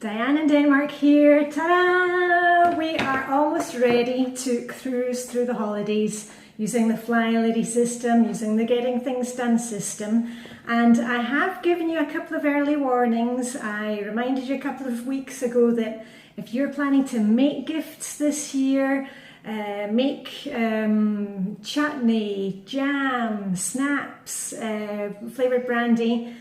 Diane in Denmark here. Ta-da! We are almost ready to cruise through the holidays using the Flylady system, using the Getting Things Done system. And I have given you a couple of early warnings. I reminded you a couple of weeks ago that if you're planning to make gifts this year, make chutney, jam, snaps, flavoured brandy,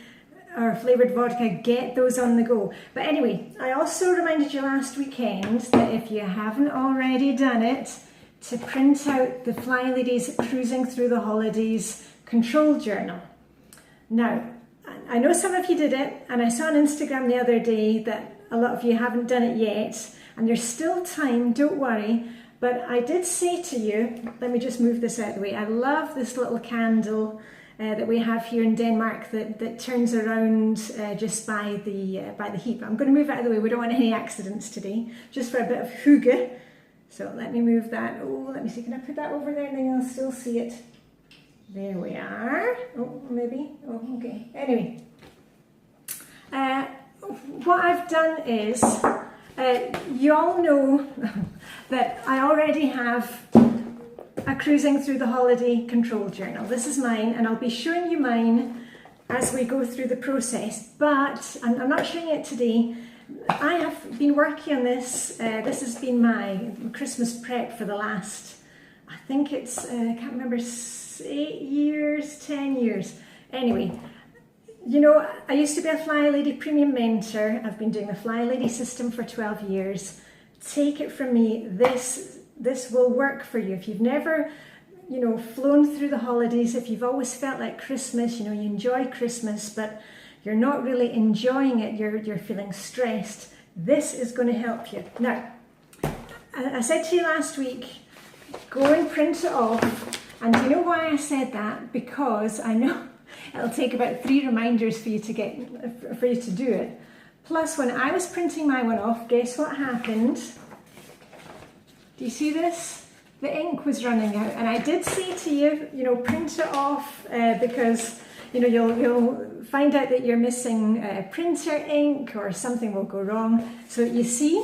or flavoured vodka, get those on the go. But anyway, I also reminded you last weekend that if you haven't already done it, to print out the Flylady's Cruising Through the Holidays Control Journal. Now, I know some of you did it, and I saw on Instagram the other day that a lot of you haven't done it yet, and there's still time, don't worry. But I did say to you, let me just move this out of the way, I love this little candle that we have here in Denmark that turns around just by the heat. I'm going to move it out of the way, we don't want any accidents today, just for a bit of hygge. So let me move that. Oh, let me see, can I put that over there and then you'll still see it? There we are. Oh, maybe. Oh, okay. Anyway, what I've done is, you all know that I already have a Cruising Through the Holiday Control Journal. This is mine, and I'll be showing you mine as we go through the process, but I'm not showing it today. I have been working on this. This has been my Christmas prep for the last, I think it's, I can't remember, 8 years, 10 years. Anyway, you know, I used to be a Flylady Premium Mentor. I've been doing the Flylady system for 12 years. Take it from me, this will work for you. If you've never, you know, flown through the holidays, if you've always felt like Christmas, you know, you enjoy Christmas, but you're not really enjoying it, you're feeling stressed, this is going to help you. Now, I said to you last week, go and print it off. And do you know why I said that? Because I know it'll take about 3 reminders for you to do it. Plus, when I was printing my one off, guess what happened? Do you see this? The ink was running out, and I did say to you, you know, print it off because, you know, you'll find out that you're missing printer ink or something will go wrong. So you see,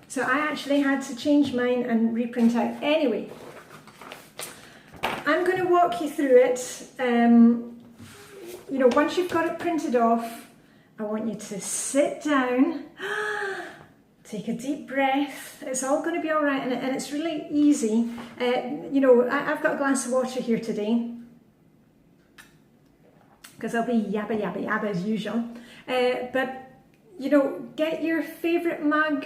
so I actually had to change mine and reprint out. Anyway, I'm going to walk you through it. You know, once you've got it printed off, I want you to sit down, take a deep breath. It's all going to be all right, and it's really easy. You know, I've got a glass of water here today because I'll be yabba yabba yabba as usual. But you know, get your favourite mug.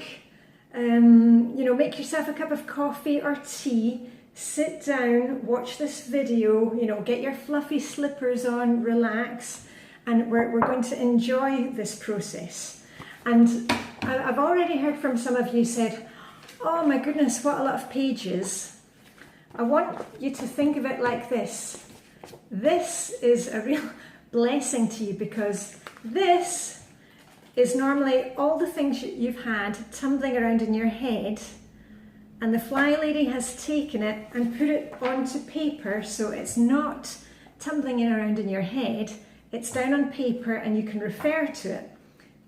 You know, make yourself a cup of coffee or tea. Sit down, watch this video. You know, get your fluffy slippers on, relax. And we're going to enjoy this process. And I've already heard from some of you said, oh my goodness, what a lot of pages. I want you to think of it like this. This is a real blessing to you because this is normally all the things you've had tumbling around in your head, and the Flylady has taken it and put it onto paper so it's not tumbling around in your head. It's down on paper and you can refer to it.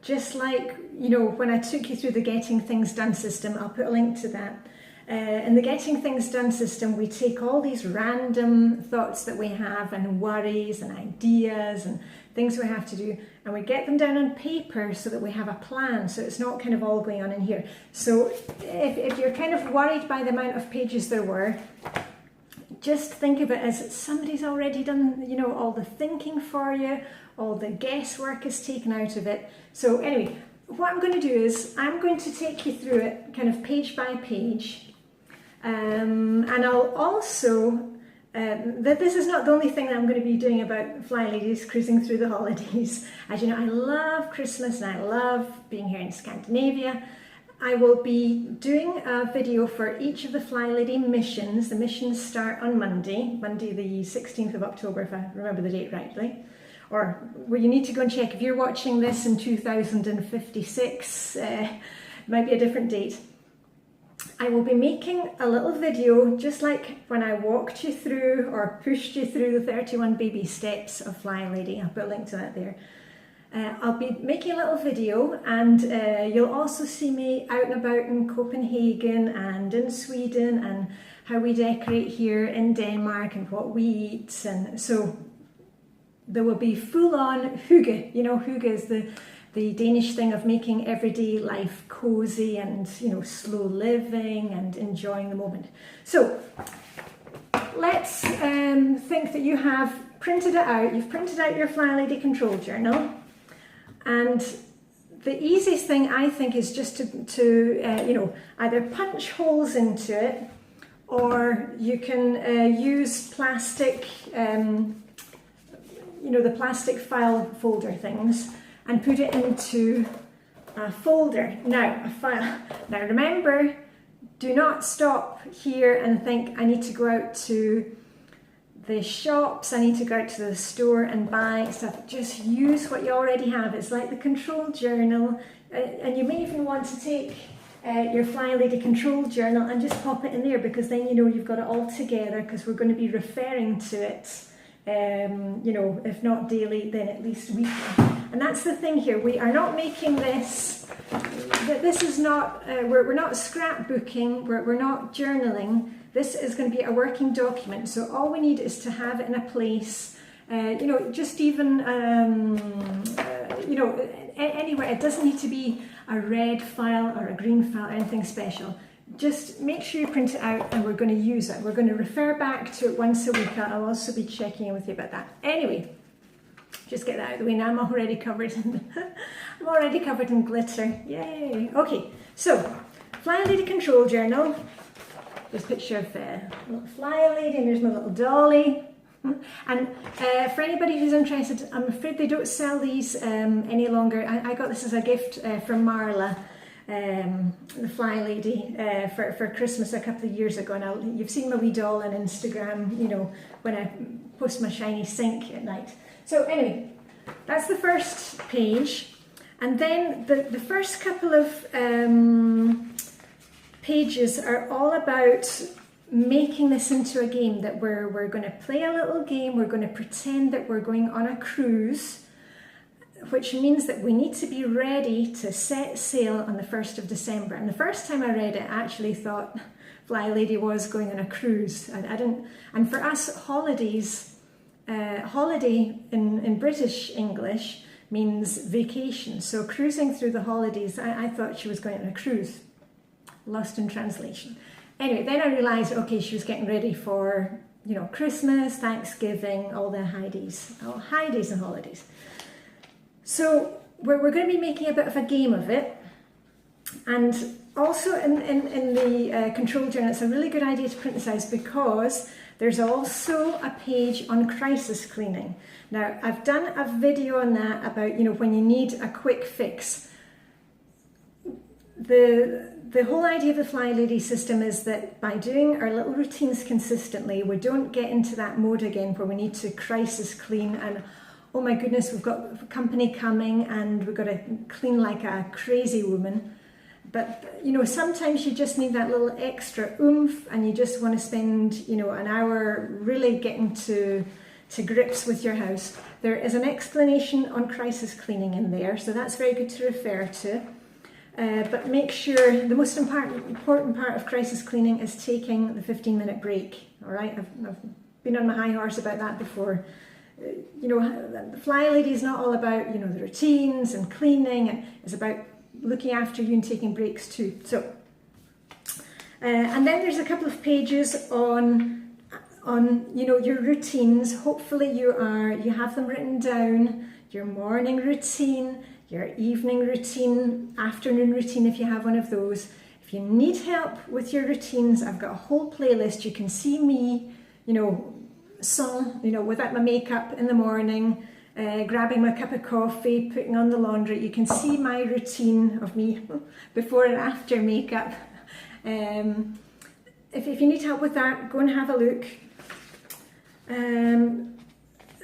Just like, you know, when I took you through the Getting Things Done system, I'll put a link to that. In the Getting Things Done system, we take all these random thoughts that we have and worries and ideas and things we have to do, and we get them down on paper so that we have a plan, so it's not kind of all going on in here. So if you're kind of worried by the amount of pages there were, just think of it as somebody's already done, you know, all the thinking for you, all the guesswork is taken out of it. So anyway, what I'm going to do is I'm going to take you through it kind of page by page. And I'll also, this is not the only thing that I'm going to be doing about Flylady's Cruising Through the Holidays. As you know, I love Christmas and I love being here in Scandinavia. I will be doing a video for each of the Flylady missions. The missions start on Monday the 16th of October, if I remember the date rightly. Or well, you need to go and check. If you're watching this in 2056, it might be a different date. I will be making a little video just like when I walked you through or pushed you through the 31 baby steps of Flylady. I'll put a link to that there. I'll be making a little video, and you'll also see me out and about in Copenhagen and in Sweden, and how we decorate here in Denmark and what we eat. And so there will be full-on hygge. You know, hygge is the Danish thing of making everyday life cozy and, you know, slow living and enjoying the moment. So let's think that you have printed it out. You've printed out your Flylady Control Journal, and the easiest thing I think is just to you know, either punch holes into it, or you can use plastic, you know, the plastic file folder things, and put it into a folder. Now, a file. Now remember, do not stop here and think, I need to go out to the shops, I need to go out to the store and buy stuff. Just use what you already have. It's like the control journal, and you may even want to take your Flylady Control Journal and just pop it in there, because then you know you've got it all together, because we're going to be referring to it, you know, if not daily, then at least weekly. And that's the thing here, we are not making this, this is not, we're not scrapbooking, we're not journaling. This is going to be a working document, so all we need is to have it in a place, you know, just even, you know, anywhere. It doesn't need to be a red file or a green file or anything special. Just make sure you print it out, and we're going to use it. We're going to refer back to it once a week. I'll also be checking in with you about that. Anyway, just get that out of the way now. I'm already covered in, I'm already covered in glitter. Yay! Okay, so Flylady Control Journal. This picture of little Flylady, and there's my little dolly. And for anybody who's interested, I'm afraid they don't sell these any longer. I got this as a gift from Marla, the Flylady, for Christmas a couple of years ago. And you've seen my wee doll on Instagram, you know, when I post my shiny sink at night. So anyway, that's the first page. And then the first couple of pages are all about making this into a game, that we're going to play a little game. We're going to pretend that we're going on a cruise, which means that we need to be ready to set sail on the 1st of December. And the first time I read it, I actually thought Flylady was going on a cruise. I didn't, and for us, holidays, holiday in British English means vacation. So cruising through the holidays, I thought she was going on a cruise. Lost in translation. Anyway, then I realised, okay, she was getting ready for, you know, Christmas, Thanksgiving, all the high days and holidays. So we're going to be making a bit of a game of it. And also in the control journal, it's a really good idea to print this out, because there's also a page on crisis cleaning. Now, I've done a video on that about, you know, when you need a quick fix. The whole idea of the Flylady system is that by doing our little routines consistently, we don't get into that mode again where we need to crisis clean and, oh my goodness, we've got company coming and we've got to clean like a crazy woman. But, you know, sometimes you just need that little extra oomph, and you just want to spend, you know, an hour really getting to grips with your house. There is an explanation on crisis cleaning in there, so that's very good to refer to. But make sure, the most important part of crisis cleaning is taking the 15-minute break. All right, I've been on my high horse about that before. You know, the Flylady is not all about, you know, the routines and cleaning. It's about looking after you and taking breaks too. So, and then there's a couple of pages on you know, your routines. Hopefully you have them written down. Your morning routine, your evening routine, afternoon routine if you have one of those. If you need help with your routines, I've got a whole playlist. You can see me, you know, without my makeup in the morning, grabbing my cup of coffee, putting on the laundry. You can see my routine of me before and after makeup. If you need help with that, go and have a look.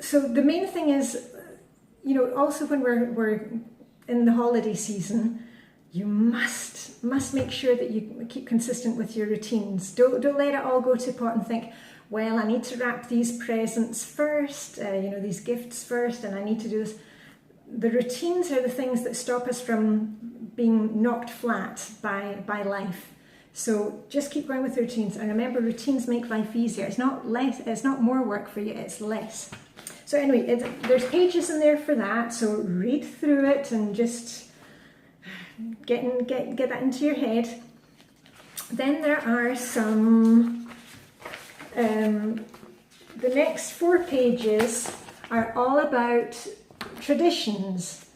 So the main thing is, you know, also when we're in the holiday season, you must make sure that you keep consistent with your routines. Don't let it all go to pot and think, well, I need to wrap these presents first, you know, these gifts first, and I need to do this. the routines are the things that stop us from being knocked flat by life. So just keep going with the routines, and remember, routines make life easier. It's not less, it's not more work for you, it's less. So anyway, there's pages in there for that, so read through it and just get that into your head. Then there are some, the next 4 pages are all about traditions.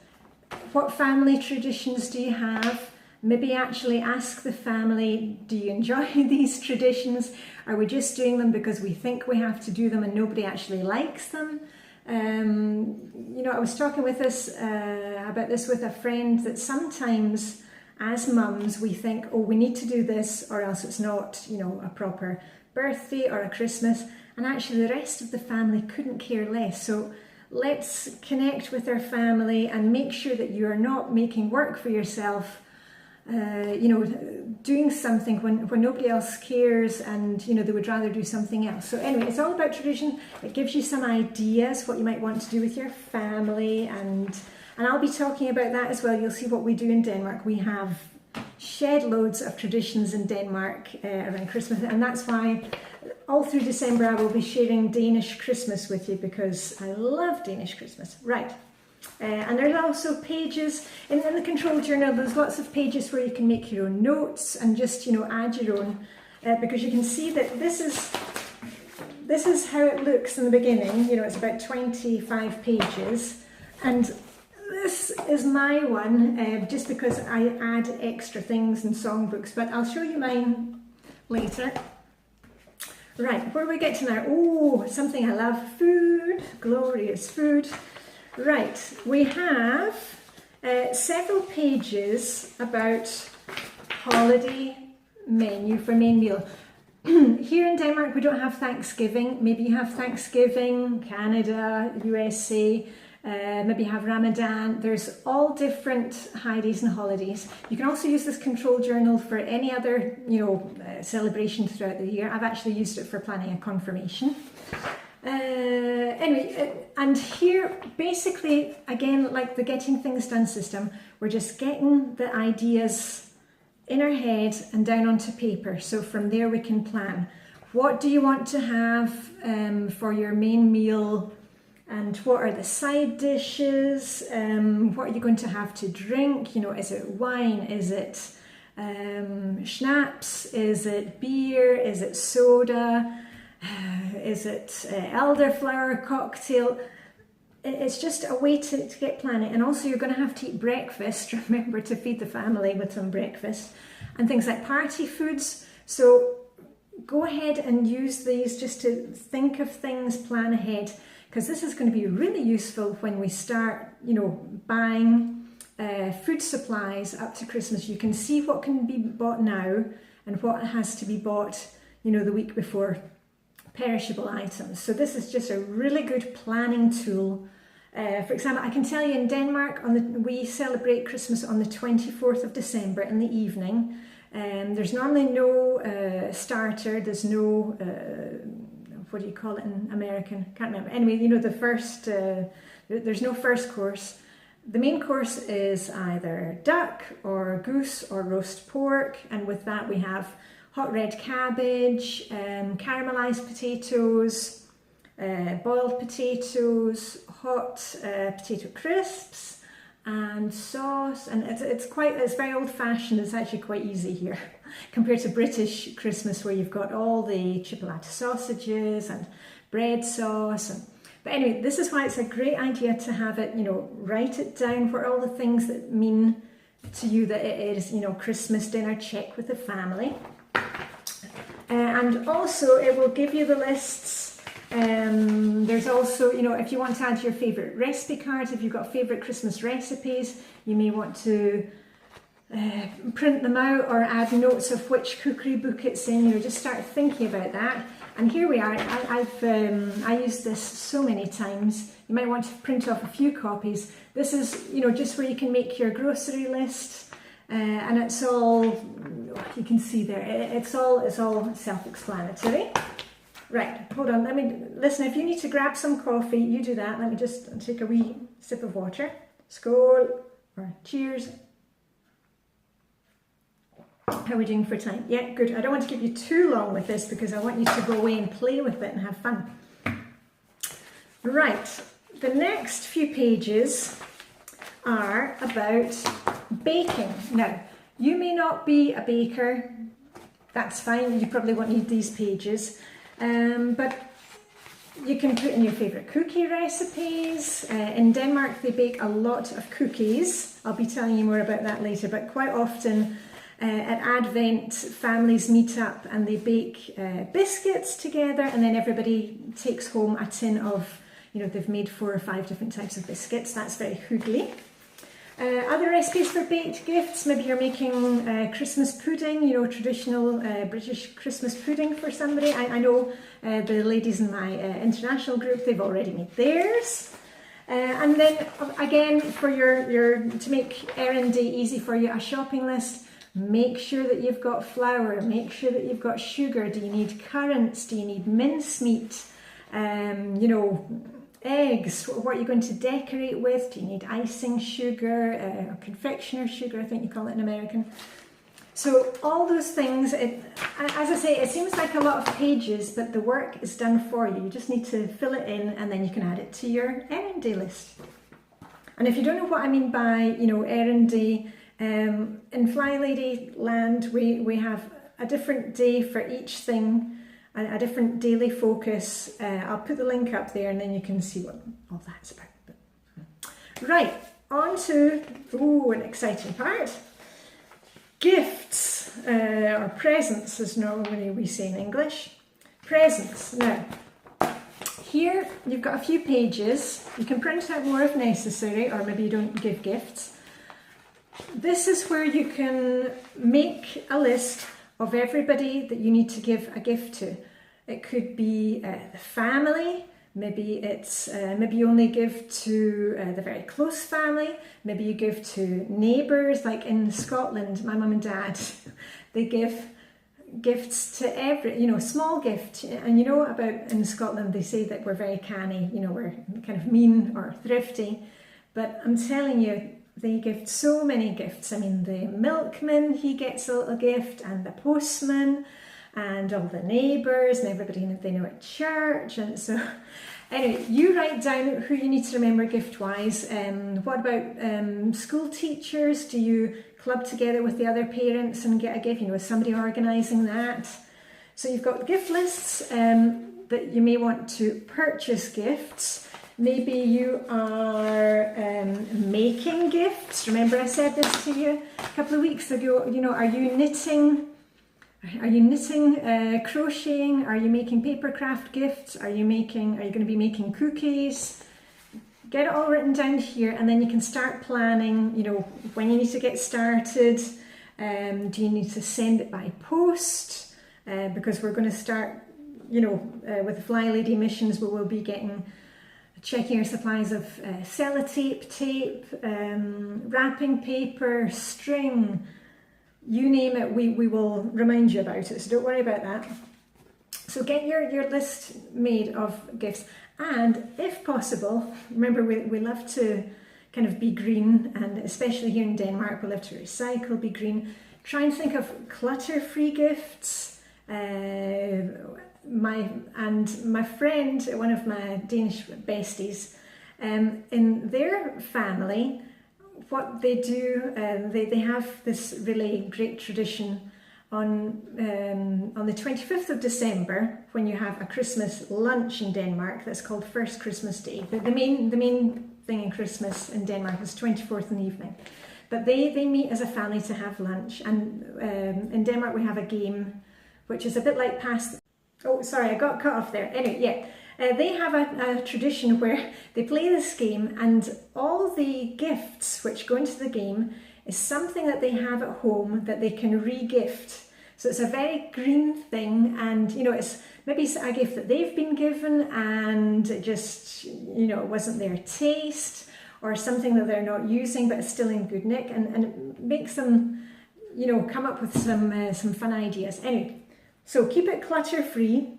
What family traditions do you have? Maybe actually ask the family, do you enjoy these traditions? Are we just doing them because we think we have to do them and nobody actually likes them? You know, I was talking with about this with a friend, that sometimes as mums we think, oh, we need to do this or else it's not, you know, a proper birthday or a Christmas, and actually the rest of the family couldn't care less. So let's connect with our family and make sure that you are not making work for yourself, you know, doing something when nobody else cares and, you know, they would rather do something else. So anyway, it's all about tradition. It gives you some ideas what you might want to do with your family, and I'll be talking about that as well. You'll see what we do in Denmark. We have shed loads of traditions in Denmark around Christmas, and that's why all through December I will be sharing Danish Christmas with you, because I love Danish Christmas. Right. And there's also pages in the control journal. There's lots of pages where you can make your own notes and just, you know, add your own, because you can see that this is how it looks in the beginning. You know, it's about 25 pages, and this is my one, just because I add extra things in songbooks, but I'll show you mine later. Right, where do we get to now? Oh, something I love, food, glorious food. Right, we have several pages about holiday menu for main meal. Here in Denmark we don't have Thanksgiving. Maybe you have Thanksgiving, Canada, USA, maybe you have Ramadan. There's all different Holidays and holidays. You can also use this control journal for any other, you know, celebration throughout the year. I've actually used it for planning a confirmation. Anyway, and here basically, again, like the getting things done system, we're just getting the ideas in our head and down onto paper. So from there we can plan. What do you want to have for your main meal? And what are the side dishes? What are you going to have to drink? You know, is it wine? Is it schnapps? Is it beer? Is it soda? Is it elderflower cocktail? It's just a way to get planning. And also you're going to have to eat breakfast. Remember to feed the family with some breakfast. And things like party foods. So go ahead and use these just to think of things, plan ahead. Because this is going to be really useful when we start, you know, buying food supplies up to Christmas. You can see what can be bought now and what has to be bought, you know, the week before. Perishable items. So this is just a really good planning tool. For example, I can tell you in Denmark, we celebrate Christmas on the 24th of December in the evening. There's normally no starter. There's no what do you call it in American? Can't remember. Anyway, you know, the first, there's no first course. The main course is either duck or goose or roast pork, and with that we have hot red cabbage, caramelized potatoes, boiled potatoes, hot potato crisps, and sauce. And it's very old-fashioned. It's actually quite easy here compared to British Christmas, where you've got all the chipolata sausages and bread sauce. But anyway, this is why it's a great idea to have it, you know, write it down for all the things that mean to you that it is, you know, Christmas dinner, check with the family. And also it will give you the lists. There's also, you know, if you want to add your favourite recipe cards, if you've got favourite Christmas recipes, you may want to print them out or add notes of which cookery book it's in. You know, just start thinking about that. And here we are. I used this so many times. You might want to print off a few copies. This is, you know, just where you can make your grocery list. And it's all, you can see there, it's all self-explanatory. Right, hold on, listen, if you need to grab some coffee, you do that. Let me just take a wee sip of water. Skål, or cheers. How are we doing for time? Yeah, good. I don't want to keep you too long with this because I want you to go away and play with it and have fun. Right, the next few pages are about baking. Now, you may not be a baker, that's fine, you probably won't need these pages, but you can put in your favourite cookie recipes. In Denmark they bake a lot of cookies. I'll be telling you more about that later, but quite often at Advent families meet up and they bake biscuits together, and then everybody takes home a tin of, they've made 4 or 5 different types of biscuits. That's very Hygge. Other recipes for baked gifts, maybe you're making Christmas pudding, traditional British Christmas pudding for somebody. I know the ladies in my international group, they've already made theirs. And then again, for to make errand day easy for you, a shopping list. Make sure that you've got flour, make sure that you've got sugar. Do you need currants? Do you need mincemeat? Eggs, what are you going to decorate with? Do you need icing sugar, or confectioner sugar, I think you call it in American. So all those things, as I say, it seems like a lot of pages, but the work is done for you. You just need to fill it in and then you can add it to your errand day list. And if you don't know what I mean by, errand day, in Flylady land, we have a different day for each thing, a different daily focus. I'll put the link up there and then you can see what all that's about. Right, on to an exciting part. Gifts, or presents as normally we say in English. Presents. Now, here you've got a few pages. You can print out more if necessary, or maybe you don't give gifts. This is where you can make a list of everybody that you need to give a gift to. It could be the family, maybe it's maybe you only give to the very close family, maybe you give to neighbours. Like in Scotland, my mum and dad, they give gifts to every, small gift. And about in Scotland, they say that we're very canny, we're kind of mean or thrifty, but I'm telling you, they give so many gifts. I mean, the milkman, he gets a little gift, and the postman, and all the neighbours, and everybody they know at church. And so, anyway, you write down who you need to remember gift-wise. What about school teachers? Do you club together with the other parents and get a gift? Is somebody organising that? So you've got gift lists that you may want to purchase gifts. Maybe you are making gifts. Remember I said this to you a couple of weeks ago, are you knitting? Are you knitting, crocheting? Are you making paper craft gifts? Are you going to be making cookies? Get it all written down here, and then you can start planning, when you need to get started. Do you need to send it by post? Because we're going to start, with the Flylady missions, we will be checking our supplies of sellotape, tape, wrapping paper, string, you name it, we will remind you about it, so don't worry about that. So get your list made of gifts, and if possible, remember we love to kind of be green, and especially here in Denmark we love to recycle, be green. Try and think of clutter-free gifts. My friend, one of my Danish besties, in their family, what they do, they have this really great tradition on the 25th of December, when you have a Christmas lunch in Denmark that's called First Christmas Day. The main thing in Christmas in Denmark is 24th in the evening. But they meet as a family to have lunch, and in Denmark we have a game which is a bit like oh, sorry, I got cut off there. Anyway, yeah, they have a tradition where they play this game, and all the gifts which go into the game is something that they have at home that they can re-gift. So it's a very green thing, and it's maybe a gift that they've been given and it just, it wasn't their taste, or something that they're not using but it's still in good nick, and it makes them, come up with some fun ideas. Anyway, so keep it clutter-free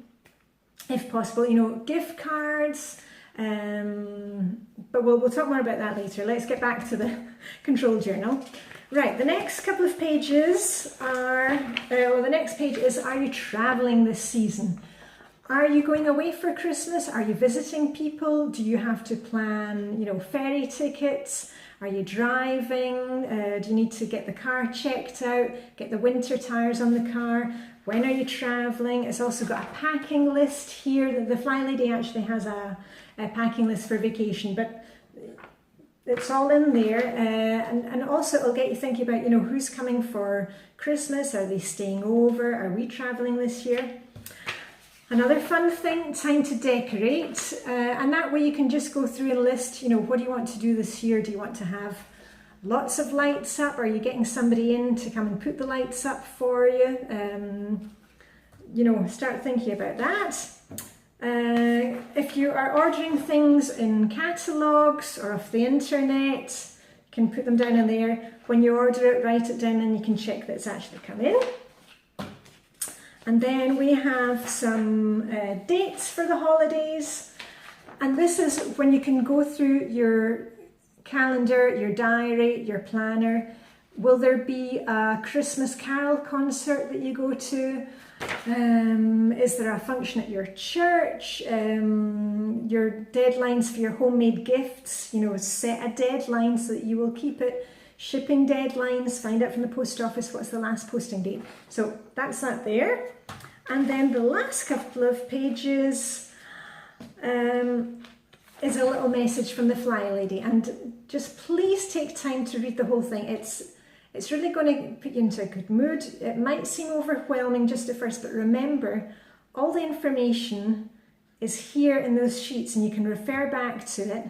if possible. Gift cards, But we'll talk more about that later. Let's get back to the control journal. Right, the next couple of pages are, the next page is, are you traveling this season? Are you going away for Christmas? Are you visiting people? Do you have to plan, ferry tickets? Are you driving? Do you need to get the car checked out? Get the winter tires on the car? When are you traveling? It's also got a packing list here. The Flylady actually has a packing list for vacation, but it's all in there. And also it'll get you thinking about, who's coming for Christmas? Are they staying over? Are we traveling this year? Another fun thing, time to decorate, and that way you can just go through and list, what do you want to do this year? Do you want to have lots of lights up? Are you getting somebody in to come and put the lights up for you? Start thinking about that. If you are ordering things in catalogues or off the internet, you can put them down in there. When you order it, write it down and you can check that it's actually come in. And then we have some dates for the holidays. And this is when you can go through your calendar, your diary, your planner. Will there be a Christmas Carol concert that you go to? Is there a function at your church? Your deadlines for your homemade gifts, set a deadline so that you will keep it. Shipping deadlines, find out from the post office what's the last posting date. So that's that there. And then the last couple of pages is a little message from the Flylady. And just please take time to read the whole thing. It's really going to put you into a good mood. It might seem overwhelming just at first, but remember, all the information is here in those sheets and you can refer back to it.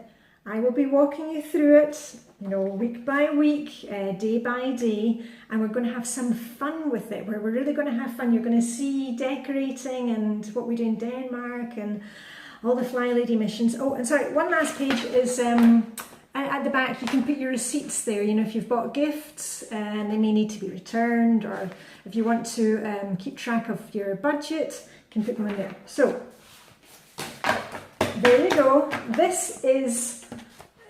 I will be walking you through it, week by week, day by day, and we're going to have some fun with it, where we're really going to have fun. You're going to see decorating and what we do in Denmark and all the Flylady missions. Oh, and sorry, one last page is at the back. You can put your receipts there, if you've bought gifts and they may need to be returned, or if you want to keep track of your budget, you can put them in there. So, there you go. This is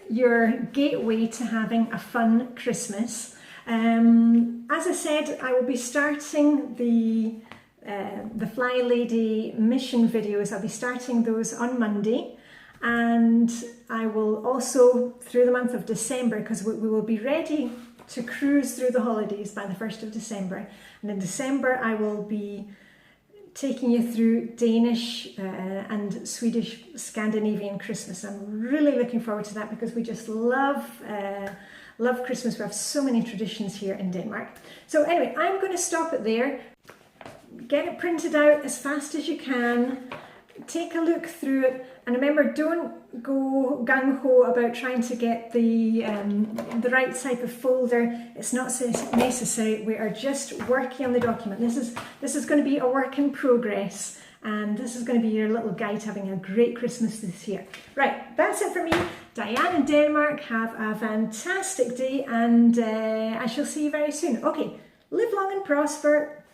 your gateway to having a fun Christmas. As I said, I will be starting the Flylady mission videos. I'll be starting those on Monday, and I will also through the month of December, because we will be ready to cruise through the holidays by the 1st of December. And in December, I will be taking you through Danish and Swedish Scandinavian Christmas. I'm really looking forward to that because we just love Christmas. We have so many traditions here in Denmark. So anyway, I'm going to stop it there. Get it printed out as fast as you can. Take a look through it, and remember, don't go gung-ho about trying to get the right type of folder. It's not necessary. We are just working on the document. This is going to be a work in progress, and this is going to be your little guide to having a great Christmas this year. Right, that's it for me. Diane in Denmark, have a fantastic day, and I shall see you very soon. Okay, live long and prosper.